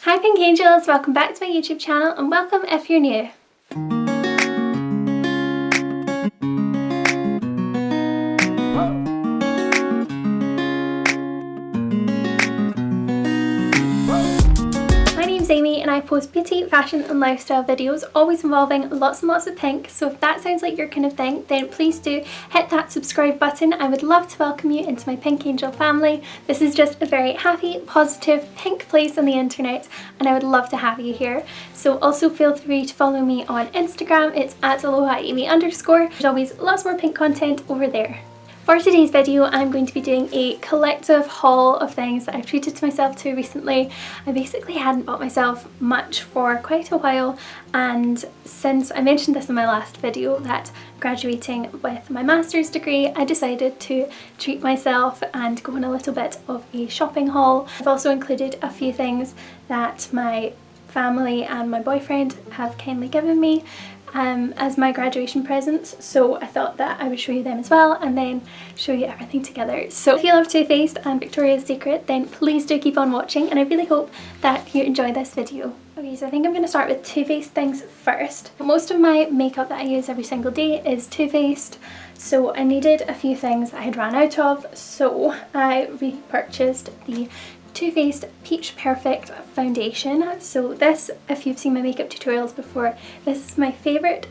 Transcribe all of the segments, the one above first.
Hi Pink Angels, welcome back to my YouTube channel and welcome if you're new. My name's Amy and I post beauty, fashion and lifestyle videos always involving lots and lots of pink, so if that sounds like your kind of thing then please do hit that subscribe button. I would love to welcome you into my Pink Angel family. This is just a very happy, positive, pink place on the internet and I would love to have you here. So also feel free to follow me on Instagram, it's at Aloha Amy _. There's always lots more pink content over there. For today's video, I'm going to be doing a collective haul of things that I've treated to myself to recently. I basically hadn't bought myself much for quite a while, and since I mentioned this in my last video that graduating with my master's degree, I decided to treat myself and go on a little bit of a shopping haul. I've also included a few things that my family and my boyfriend have kindly given me as my graduation presents, so I thought that I would show you them as well and then show you everything together. So if you love Too Faced and Victoria's Secret then please do keep on watching and I really hope that you enjoy this video. Okay, so I think I'm going to start with Too Faced things first. Most of my makeup that I use every single day is Too Faced, so I needed a few things that I had ran out of, so I repurchased the Too Faced Peach Perfect foundation. So this, if you've seen my makeup tutorials before, this is my favourite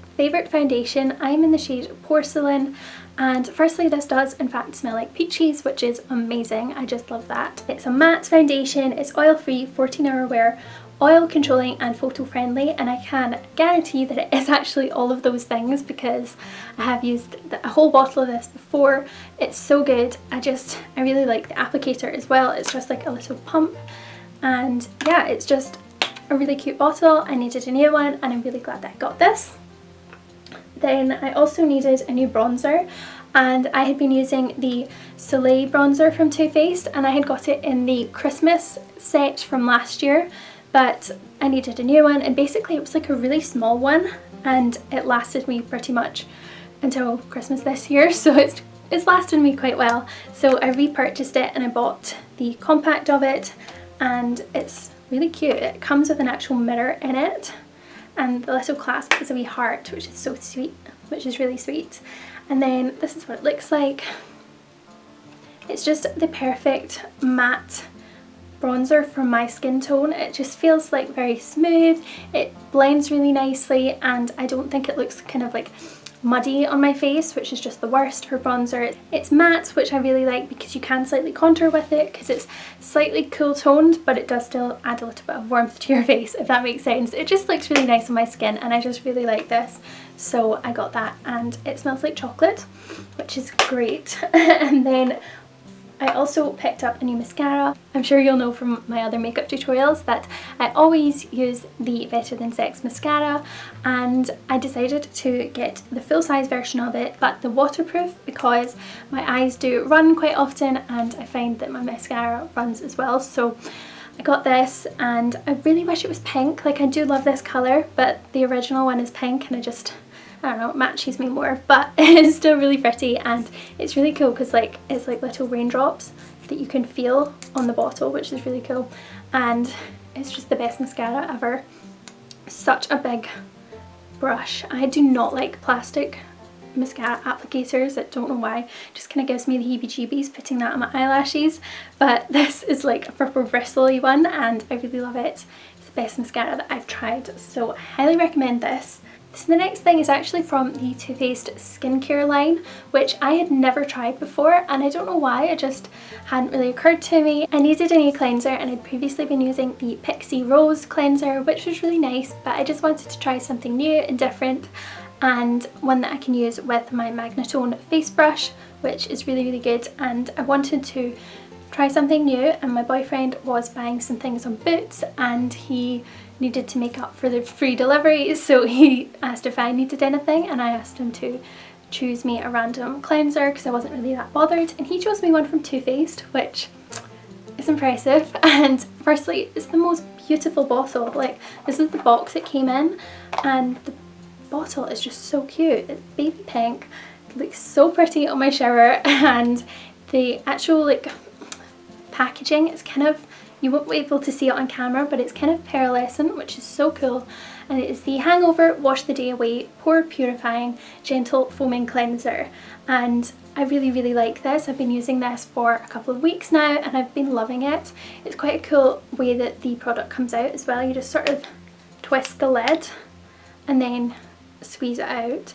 foundation. I'm in the shade Porcelain, and firstly this does in fact smell like peaches, which is amazing. I just love that. It's a matte foundation, it's oil free, 14-hour wear, oil controlling and photo friendly, and I can guarantee that it is actually all of those things because I have used a whole bottle of this before. It's so good. I really like the applicator as well. It's just like a little pump, and yeah, it's just a really cute bottle. I needed a new one and I'm really glad that I got this. Then I also needed a new bronzer, and I had been using the Soleil bronzer from Too Faced and I had got it in the Christmas set from last year, but I needed a new one, and basically it was like a really small one and it lasted me pretty much until Christmas this year, so it's lasted me quite well. So I repurchased it and I bought the compact of it, and it's really cute. It comes with an actual mirror in it and the little clasp is a wee heart, which is so sweet, which is really sweet. And then this is what it looks like. It's just the perfect matte bronzer for my skin tone. It just feels like very smooth, it blends really nicely, and I don't think it looks kind of like muddy on my face, which is just the worst for bronzer. It's matte, which I really like because you can slightly contour with it because it's slightly cool toned, but it does still add a little bit of warmth to your face, if that makes sense. It just looks really nice on my skin and I just really like this, so I got that, and it smells like chocolate, which is great. And then I also picked up a new mascara. I'm sure you'll know from my other makeup tutorials that I always use the Better Than Sex mascara, and I decided to get the full-size version of it, but the waterproof, because my eyes do run quite often and I find that my mascara runs as well. So I got this and I really wish it was pink. Like, I do love this colour, but the original one is pink and I don't know, it matches me more, but it's still really pretty and it's really cool because it's like little raindrops that you can feel on the bottle, which is really cool, and it's just the best mascara ever. Such a big brush. I do not like plastic mascara applicators. I don't know why, it just kind of gives me the heebie-jeebies putting that on my eyelashes, but this is like a proper bristly one and I really love it. It's the best mascara that I've tried, so I highly recommend this. So the next thing is actually from the Too Faced skincare line, which I had never tried before, and I don't know why, it just hadn't really occurred to me. I needed a new cleanser and I'd previously been using the Pixie Rose cleanser, which was really nice, but I just wanted to try something new and different, and one that I can use with my Magnetone face brush, which is really good. And I wanted to try something new, and my boyfriend was buying some things on Boots and he needed to make up for the free delivery, so he asked if I needed anything and I asked him to choose me a random cleanser because I wasn't really that bothered, and he chose me one from Too Faced, which is impressive. And firstly, it's the most beautiful bottle. Like, this is the box it came in and the bottle is just so cute. It's baby pink, it looks so pretty on my shower, and the actual like packaging is kind of You won't be able to see it on camera, but it's kind of pearlescent, which is so cool. And it is the Hangover Wash the Day Away Pore Purifying Gentle Foaming Cleanser. And I really like this. I've been using this for a couple of weeks now and I've been loving it. It's quite a cool way that the product comes out as well. You just sort of twist the lid and then squeeze it out,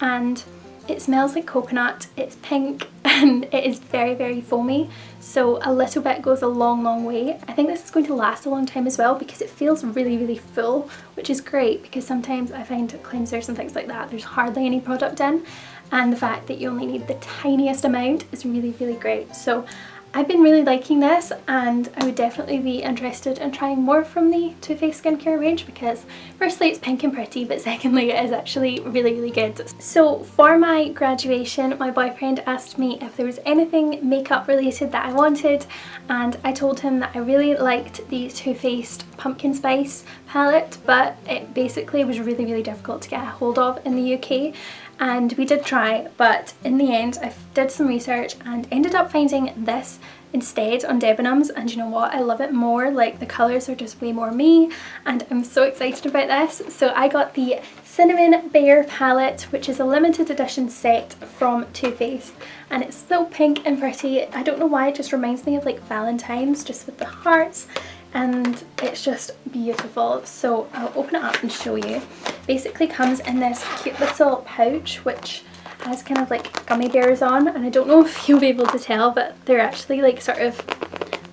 and it smells like coconut, it's pink, and it is very foamy, so a little bit goes a long way. I think this is going to last a long time as well because it feels really full, which is great because sometimes I find cleansers and things like that there's hardly any product in, and the fact that you only need the tiniest amount is really great. So I've been really liking this, and I would definitely be interested in trying more from the Too Faced skincare range because firstly it's pink and pretty, but secondly it is actually really good. So for my graduation, my boyfriend asked me if there was anything makeup related that I wanted, and I told him that I really liked the Too Faced Pumpkin Spice palette, but it basically was really difficult to get a hold of in the UK. And we did try, but in the end I did some research and ended up finding this instead on Debenhams, and you know what, I love it more. Like, the colours are just way more me and I'm so excited about this. So I got the Cinnamon Bear palette, which is a limited edition set from Too Faced, and it's so pink and pretty. I don't know why, it just reminds me of like Valentine's, just with the hearts, and it's just beautiful. So I'll open it up and show you. Basically comes in this cute little pouch which has kind of like gummy bears on, and I don't know if you'll be able to tell, but they're actually like sort of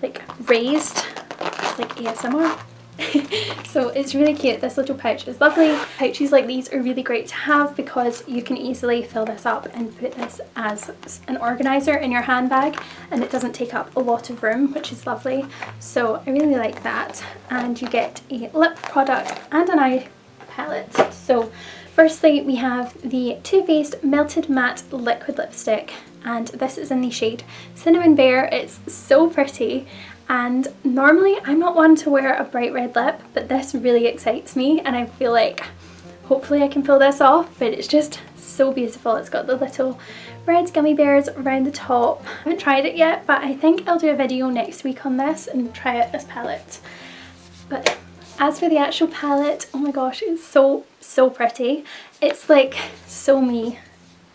like raised. It's like ASMR. So it's really cute. This little pouch is lovely. Pouches like these are really great to have because you can easily fill this up and put this as an organizer in your handbag, and it doesn't take up a lot of room, which is lovely. So I really like that. And you get a lip product and an eye palette. So firstly we have the Too Faced Melted Matte Liquid Lipstick, and this is in the shade Cinnamon Bear. It's so pretty, and normally I'm not one to wear a bright red lip, but this really excites me and I feel like hopefully I can pull this off, but it's just so beautiful. It's got the little red gummy bears around the top. I haven't tried it yet, but I think I'll do a video next week on this and try out this palette. But as for the actual palette, oh my gosh, it's so pretty. It's like so me.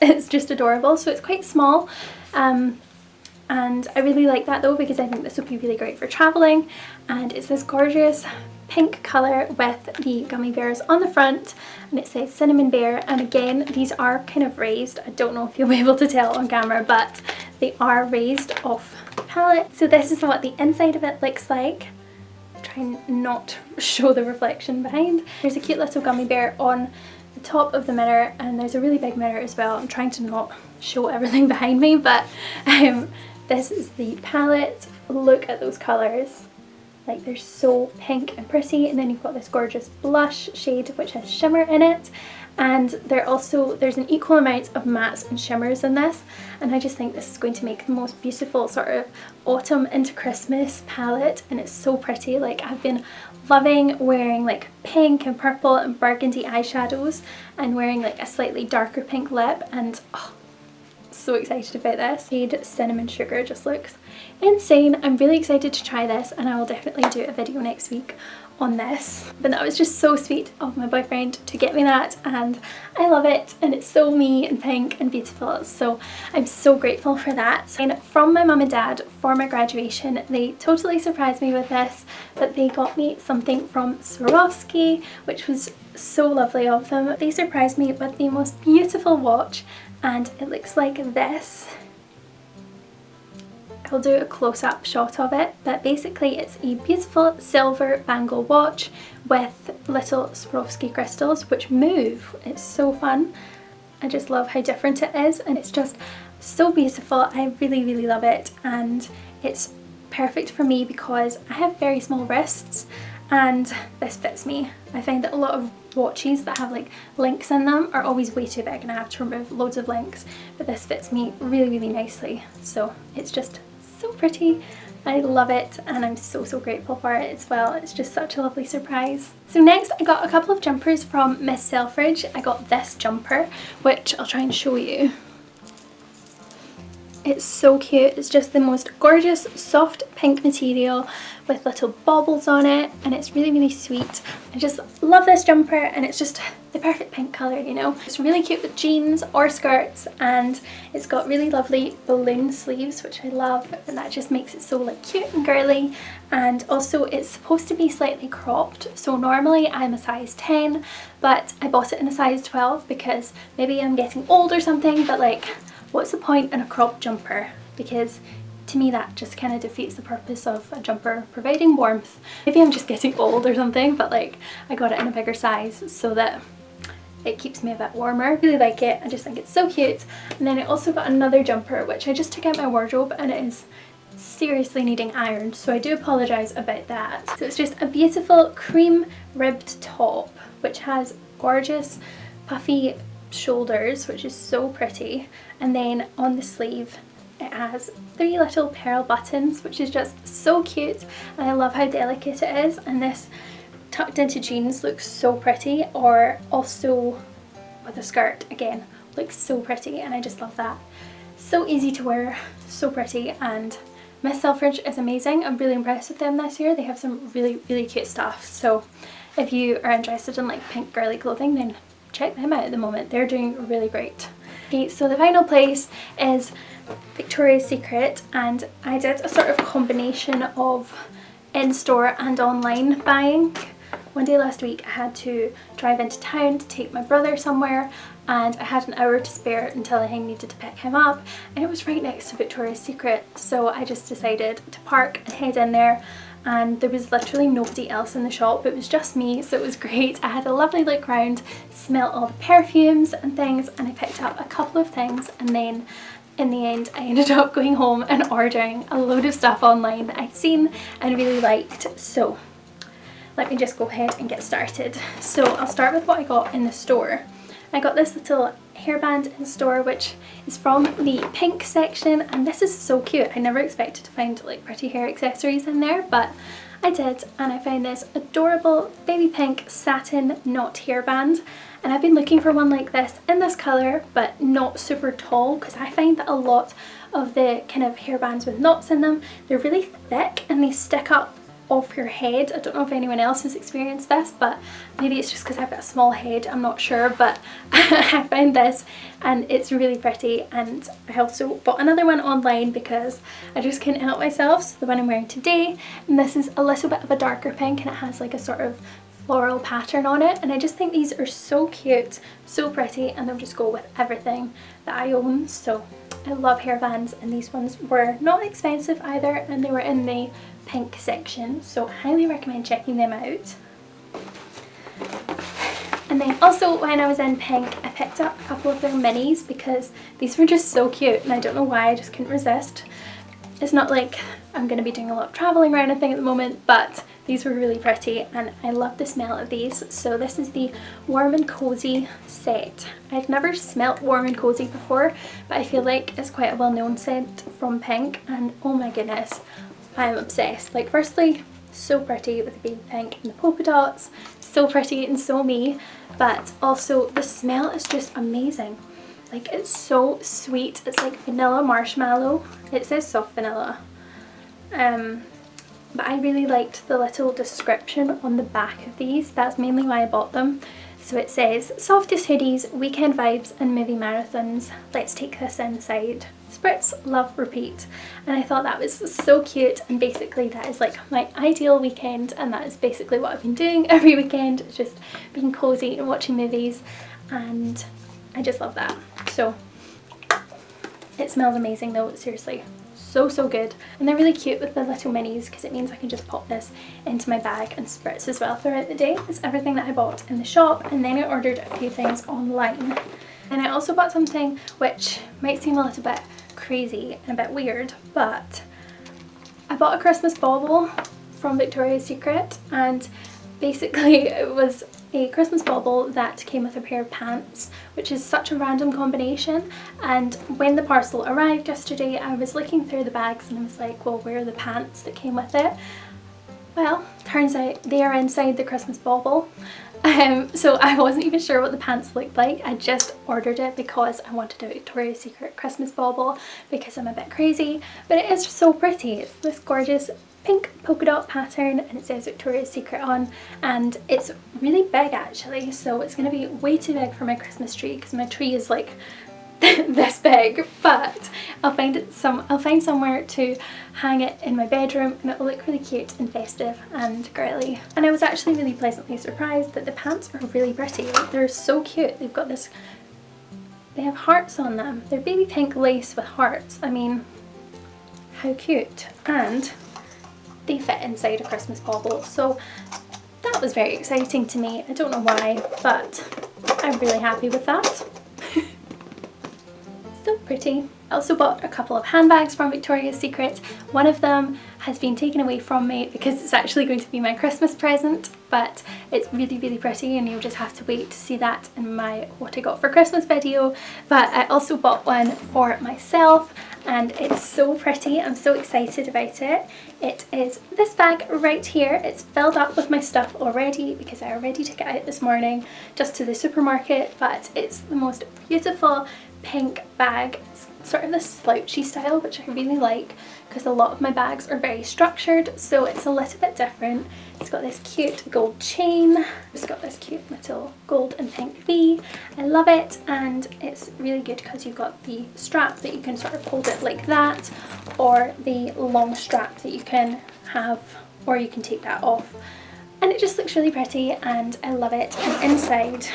It's just adorable. So it's quite small, and I really like that though because I think this would be really great for traveling. And it's this gorgeous pink colour with the gummy bears on the front, and it says Cinnamon Bear, and again these are kind of raised. I don't know if you'll be able to tell on camera, but they are raised off the palette. So this is what the inside of it looks like. Try and not show the reflection behind. There's a cute little gummy bear on the top of the mirror, and there's a really big mirror as well. I'm trying to not show everything behind me, but this is the palette. Look at those colours. Like, they're so pink and pretty, and then you've got this gorgeous blush shade which has shimmer in it, and there's an equal amount of mattes and shimmers in this, and I just think this is going to make the most beautiful sort of autumn into Christmas palette, and it's so pretty. Like, I've been loving wearing like pink and purple and burgundy eyeshadows and wearing like a slightly darker pink lip, and oh, so excited about this. Shade Cinnamon Sugar just looks insane. I'm really excited to try this, and I will definitely do a video next week on this. But that was just so sweet of my boyfriend to get me that, and I love it, and it's so me and pink and beautiful, so I'm so grateful for that. And from my mum and dad for my graduation, they totally surprised me with this, but they got me something from Swarovski, which was so lovely of them. They surprised me with the most beautiful watch, and it looks like this. I'll do a close-up shot of it, but basically it's a beautiful silver bangle watch with little Swarovski crystals which move. It's so fun. I just love how different it is, and it's just so beautiful. I really love it, and it's perfect for me because I have very small wrists and this fits me. I find that a lot of watches that have like links in them are always way too big and I have to remove loads of links, but this fits me really nicely. So it's just so pretty. I love it, and I'm so grateful for it as well. It's just such a lovely surprise. So next I got a couple of jumpers from Miss Selfridge. I got this jumper, which I'll try and show you. It's so cute. It's just the most gorgeous soft pink material with little baubles on it, and it's really, really sweet. I just love this jumper, and it's just the perfect pink colour, you know. It's really cute with jeans or skirts, and it's got really lovely balloon sleeves, which I love, and that just makes it so like cute and girly. And also it's supposed to be slightly cropped, so normally I'm a size 10, but I bought it in a size 12 because maybe I'm getting old or something, but like, what's the point in a cropped jumper? Because to me that just kind of defeats the purpose of a jumper providing warmth. Maybe I'm just getting old or something, but like I got it in a bigger size so that it keeps me a bit warmer. I really like it. I just think it's so cute. And then I also got another jumper which I just took out my wardrobe, and it is seriously needing iron, so I do apologise about that. So it's just a beautiful cream ribbed top which has gorgeous puffy shoulders, which is so pretty, and then on the sleeve it has 3 little pearl buttons, which is just so cute, and I love how delicate it is. And this tucked into jeans looks so pretty, or also with a skirt, again, looks so pretty, and I just love that. So easy to wear, so pretty, and Miss Selfridge is amazing. I'm really impressed with them this year. They have some really, really cute stuff, so if you are interested in like pink girly clothing, then check them out at the moment. They're doing really great. Okay, so the final place is Victoria's Secret, and I did a sort of combination of in-store and online buying. One day last week I had to drive into town to take my brother somewhere, and I had an hour to spare until I needed to pick him up, and it was right next to Victoria's Secret, so I just decided to park and head in there. And there was literally nobody else in the shop, it was just me, so it was great. I had a lovely look around, smelled all the perfumes and things, and I picked up a couple of things, and then in the end I ended up going home and ordering a load of stuff online that I'd seen and really liked. So let me just go ahead and get started. So I'll start with what I got in the store. I got this little hairband in store which is from the pink section, and this is so cute. I never expected to find like pretty hair accessories in there, but I did, and I found this adorable baby pink satin knot hairband, and I've been looking for one like this in this colour but not super tall, because I find that a lot of the kind of hairbands with knots in them, they're really thick and they stick up off your head. I don't know if anyone else has experienced this, but maybe it's just because I've got a small head, I'm not sure, but I found this and it's really pretty. And I also bought another one online because I just couldn't help myself. So the one I'm wearing today, and this is a little bit of a darker pink, and it has like a sort of floral pattern on it, and I just think these are so cute, so pretty, and they'll just go with everything that I own. So I love hairbands, and these ones were not expensive either, and they were in the pink section, so highly recommend checking them out. And then also when I was in pink, I picked up a couple of their minis because these were just so cute, and I don't know why, I just couldn't resist. It's not like I'm going to be doing a lot of travelling or anything at the moment, but these were really pretty and I love the smell of these. So this is the Warm and Cozy set. I've never smelt Warm and Cozy before, but I feel like it's quite a well-known scent from Pink, and oh my goodness, I'm obsessed. Like, firstly, so pretty with the baby pink and the polka dots, so pretty and so me, but also the smell is just amazing. Like, it's so sweet. It's like vanilla marshmallow. It says soft vanilla. But I really liked the little description on the back of these. That's mainly why I bought them. So it says, softest hoodies, weekend vibes and movie marathons. Let's take this inside. Spritz, love, repeat. And I thought that was so cute, and basically that is like my ideal weekend, and that is basically what I've been doing every weekend, just being cozy and watching movies, and I just love that. So it smells amazing though, seriously. So good, and they're really cute with the little minis because it means I can just pop this into my bag and spritz as well throughout the day. It's everything that I bought in the shop, and then I ordered a few things online. And I also bought something which might seem a little bit crazy and a bit weird, but I bought a Christmas bauble from Victoria's Secret, and basically it was a Christmas bauble that came with a pair of pants, which is such a random combination. And when the parcel arrived yesterday, I was looking through the bags and I was like, well, where are the pants that came with it? Well, turns out they are inside the Christmas bauble. So I wasn't even sure what the pants looked like. I just ordered it because I wanted a Victoria's Secret Christmas bauble because I'm a bit crazy, but it is so pretty. It's this gorgeous pink polka dot pattern and it says Victoria's Secret on, and it's really big actually, so it's going to be way too big for my Christmas tree because my tree is like this big, but I'll find somewhere to hang it in my bedroom and it will look really cute and festive and girly. And I was actually really pleasantly surprised that the pants are really pretty. Like, they're so cute. They've got this, they have hearts on them. They're baby pink lace with hearts. I mean, how cute. And they fit inside a Christmas bauble, so that was very exciting to me. I don't know why, but I'm really happy with that. So pretty. I also bought a couple of handbags from Victoria's Secret. One of them has been taken away from me because it's actually going to be my Christmas present, but it's really, really pretty and you'll just have to wait to see that in my what I got for Christmas video. But I also bought one for myself and it's so pretty. I'm so excited about it. It is this bag right here. It's filled up with my stuff already because I already took it out this morning just to the supermarket, but it's the most beautiful pink bag. It's sort of this slouchy style, which I really like because a lot of my bags are very structured, so it's a little bit different. It's got this cute gold chain, it's got this cute little gold and pink V. I love it, and it's really good because you've got the strap that you can sort of hold it like that, or the long strap that you can have, or you can take that off, and it just looks really pretty and I love it. And inside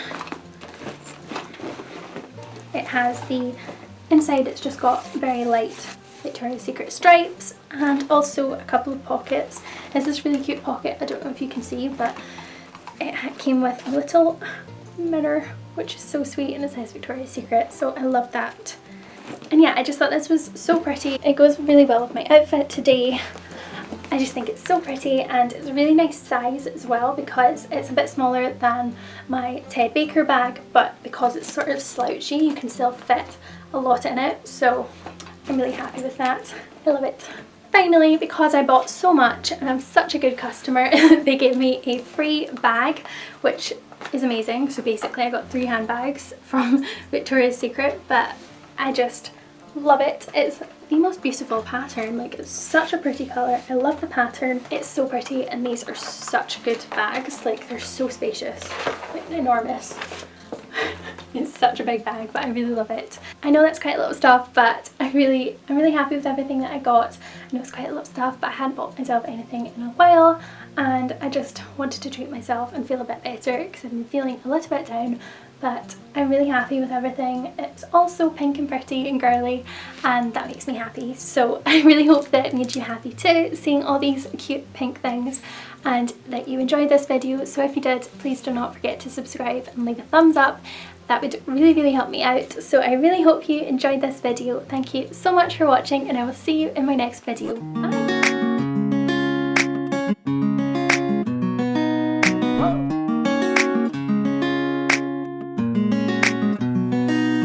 it has inside it's just got very light Victoria's Secret stripes and also a couple of pockets. There's this really cute pocket, I don't know if you can see, but it came with a little mirror which is so sweet and it says Victoria's Secret, so I love that. And yeah, I just thought this was so pretty. It goes really well with my outfit today. I just think it's so pretty and it's a really nice size as well because it's a bit smaller than my Ted Baker bag, but because it's sort of slouchy you can still fit a lot in it, so I'm really happy with that. I love it. Finally, because I bought so much and I'm such a good customer, they gave me a free bag, which is amazing. So basically I got 3 handbags from Victoria's Secret, but I just love it. It's the most beautiful pattern, like it's such a pretty colour. I love the pattern, it's so pretty, and these are such good bags, like they're so spacious, like enormous. It's such a big bag, but I really love it. I know that's quite a lot of stuff, but I'm really happy with everything that I got. I know it's quite a lot of stuff, but I hadn't bought myself anything in a while, and I just wanted to treat myself and feel a bit better because I've been feeling a little bit down. But I'm really happy with everything. It's all so pink and pretty and girly, and that makes me happy. So I really hope that it made you happy too, seeing all these cute pink things, and that you enjoyed this video. So if you did, please do not forget to subscribe and leave a thumbs up. That would really help me out. So I really hope you enjoyed this video. Thank you so much for watching, and I will see you in my next video. Bye!